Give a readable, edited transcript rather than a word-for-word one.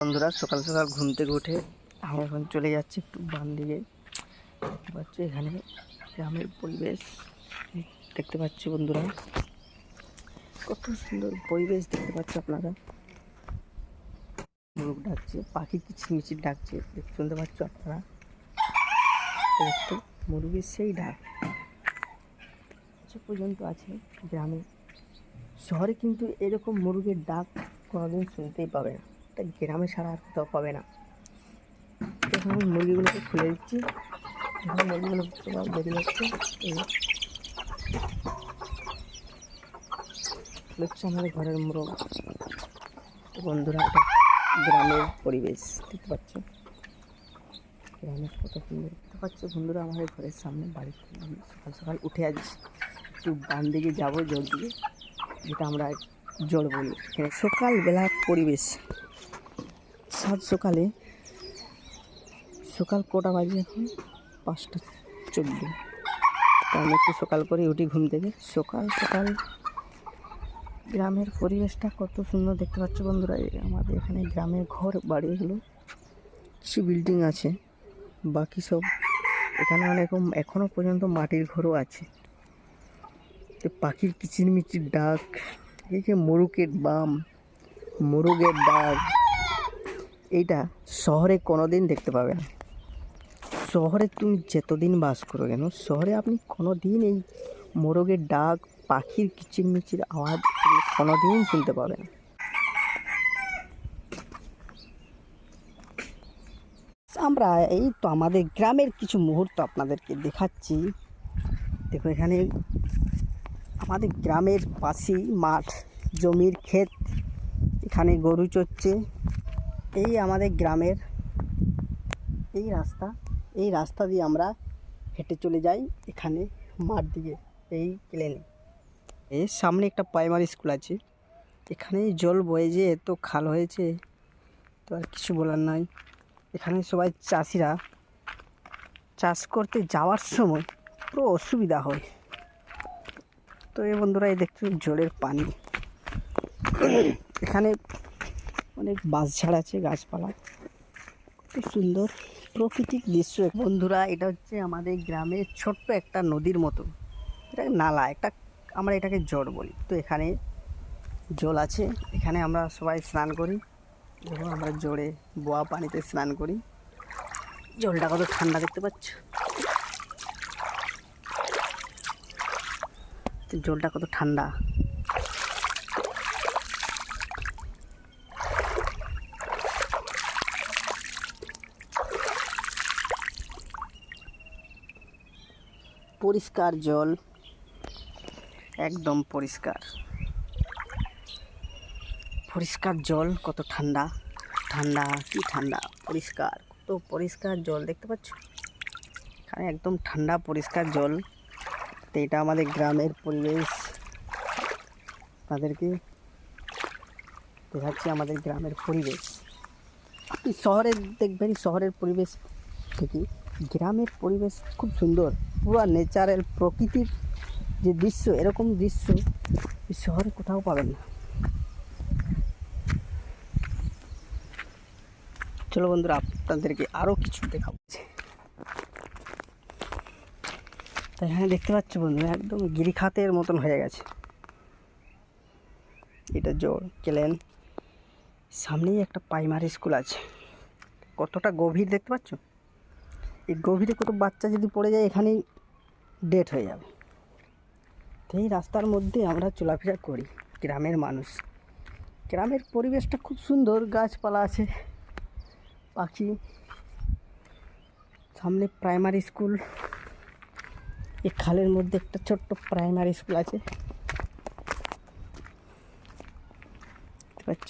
বন্ধুরা সকাল সকাল ঘুম থেকে উঠে আমি এখন চলে যাচ্ছি একটু বাম দিকে। দেখতে পাচ্ছি এখানে গ্রামের পরিবেশ দেখতে পাচ্ছি বন্ধুরা, কত সুন্দর পরিবেশ দেখতে পাচ্ছি আপনারা। মোরগ ডাকছে, পাখি কিচিরমিচির ডাকছে, শুনতে পাচ্ছ আপনারা। একটু মুরগির সেই ডাক সে পর্যন্ত আছে গ্রামে। শহরে কিন্তু এরকম মুরগির ডাক কোনোদিন শুনতেই পাবে না, এটা গ্রামে ছাড়া আর কোথাও পাবে না। এখন আমি মুরগিগুলোকে খুলে দিচ্ছি, এখন মুরগিগুলো সবাই বেরিয়ে যাচ্ছে। এই হচ্ছে আমাদের ঘরের মোরগ। তো বন্ধুরা এটা গ্রামের পরিবেশ দেখতে পাচ্ছ, গ্রামের কত সুন্দর দেখতে পাচ্ছ বন্ধুরা। আমাদের ঘরের সামনে বাড়ি আমি সকাল সকাল উঠে আছি, একটু বাম দিকে যাবো জোর দিকে, যেটা আমরা জোর বলি। এখানে সকালবেলা পরিবেশ, সাত সকালে, সকাল কটা বাজে এখন 5:14। তো আমি একটু সকাল করে উঠি ঘুম থেকে। সকাল সকাল গ্রামের পরিবেশটা কত সুন্দর দেখতে পাচ্ছ বন্ধুরা। আমাদের এখানে গ্রামের ঘর বাড়ি, এগুলো কিছু বিল্ডিং আছে, বাকি সব এখানে অনেকরকম এখনও পর্যন্ত মাটির ঘরও আছে। তো পাখির কিচিরমিচির ডাক, এই যে মোরগের মোরগের ডাক, এইটা শহরে কোনোদিন দেখতে পাবে না। শহরে তুমি যতদিন বাস করো কেন, শহরে আপনি কোনোদিন এই মোরগের ডাক, পাখির কিচিরমিচির আওয়াজ কোনোদিন শুনতে পাবেন না। আমরা এই তো আমাদের গ্রামের কিছু মুহূর্ত আপনাদেরকে দেখাচ্ছি। দেখো এখানে আমাদের গ্রামের পাশেই মাঠ, জমির ক্ষেত, এখানে গরু চড়ছে। এই আমাদের গ্রামের এই রাস্তা দিয়ে আমরা হেঁটে চলে যাই এখানে মাঠ দিকে। এই প্লেনে এর সামনে একটা প্রাইমারি স্কুল আছে, এখানে জল বয়ে যে এত খাল হয়েছে, তো আর কিছু বলার নাই। এখানে সবাই চাষিরা চাষ করতে যাওয়ার সময় পুরো অসুবিধা হয়। তো এই বন্ধুরা এই দেখতে জলের পানি, এখানে অনেক বাঁশঝাড় আছে, গাছপালা, খুব সুন্দর প্রাকৃতিক দৃশ্য। বন্ধুরা এটা হচ্ছে আমাদের গ্রামের ছোট্ট একটা নদীর মতো, এটা নালা একটা, আমরা এটাকে জল বলি। তো এখানে জল আছে, এখানে আমরা সবাই স্নান করি। দেখো আমরা জোরে বোয়া পানিতে স্নান করি, জলটা কত ঠান্ডা দেখতে পাচ্ছ, জলটা কত ঠান্ডা। পরিষ্কার জল, একদম পরিষ্কার পরিষ্কার জল, কত ঠান্ডা ঠান্ডা, কি ঠান্ডা, পরিষ্কার, কত পরিষ্কার জল দেখতে পাচ্ছ এখানে, একদম ঠান্ডা পরিষ্কার জল। তো এটা আমাদের গ্রামের পরিবেশ, তাদেরকে দেখাচ্ছি আমাদের গ্রামের পরিবেশ। আপনি শহরে দেখবেন, শহরের পরিবেশ থেকে গ্রামের পরিবেশ খুব সুন্দর, পুরো ন্যাচারাল প্রকৃতির যে দৃশ্য, এরকম দৃশ্য শহরে কোথাও পাবেন না। চলো বন্ধুরা আপনাদেরকে আরও কিছু দেখাবো। তো এখানে দেখতে পাচ্ছ বন্ধুরা একদম গিরিখাতের মতন হয়ে গেছে, এটা জোর কেলেন। সামনেই একটা প্রাইমারি স্কুল আছে, কতটা গভীর দেখতে পাচ্ছ। এই গভীরে কত বাচ্চা যদি পড়ে যায় এখানেই ডেথ হয়ে যাবে। তো এই রাস্তার মধ্যে আমরা চলাফেরা করি গ্রামের মানুষ। গ্রামের পরিবেশটা খুব সুন্দর, গাছপালা আছে, পাখি, সামনে প্রাইমারি স্কুল, এই খালের মধ্যে একটা ছোট্ট প্রাইমারি স্কুল আছে দেখতে পাচ্ছ।